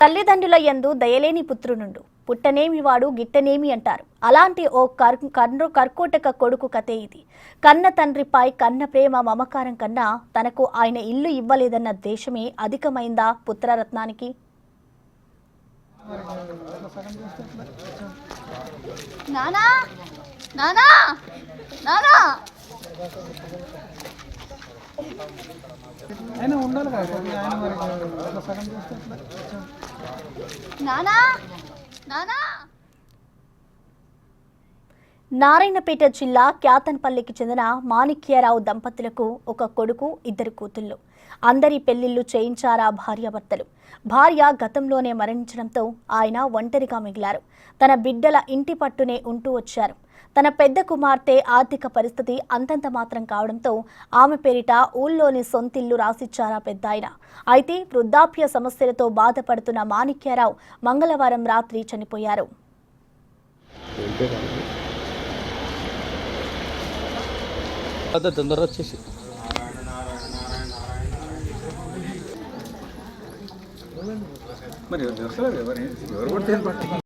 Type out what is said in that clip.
తల్లిదండ్రుల యందు దయలేని పుత్రునుండు పుట్టనేమి వాడు గిట్టనేమి అంటారు. అలాంటి ఓ కర్కోటక కొడుకు కథే ఇది. కన్న తండ్రిపై కన్న ప్రేమ మమకారం కన్నా తనకు ఆయన ఇల్లు ఇవ్వలేదన్న దేశమే అధికమైందా పుత్రరత్నానికి? నానా నానా నానా ఆయన ఉండాలి కదా ఆయన మరి అట్లా సగం చేస్తే నానా నానా. నారాయణపేట జిల్లా క్యాతన్పల్లికి చెందిన మాణిక్యరావు దంపతులకు ఒక కొడుకు, ఇద్దరు కూతుళ్లు. అందరి పెళ్లిళ్లు చేయించారా భార్యాభర్తలు. భార్య గతంలోనే మరణించడంతో ఆయన ఒంటరిగా మిగిలారు. తన బిడ్డల ఇంటి పట్టునే ఉంటూ వచ్చారు. తన పెద్ద కుమార్తె ఆర్థిక పరిస్థితి అంతంత మాత్రం కావడంతో ఆమె పేరిట ఊళ్ళోని సొంతిల్లు రాసిచ్చారా పెద్దాయన. అయితే వృద్ధాప్య సమస్యలతో బాధపడుతున్న మాణిక్యరావు మంగళవారం రాత్రి చనిపోయారు. తొందరగా వచ్చేసి మరి ఎవరు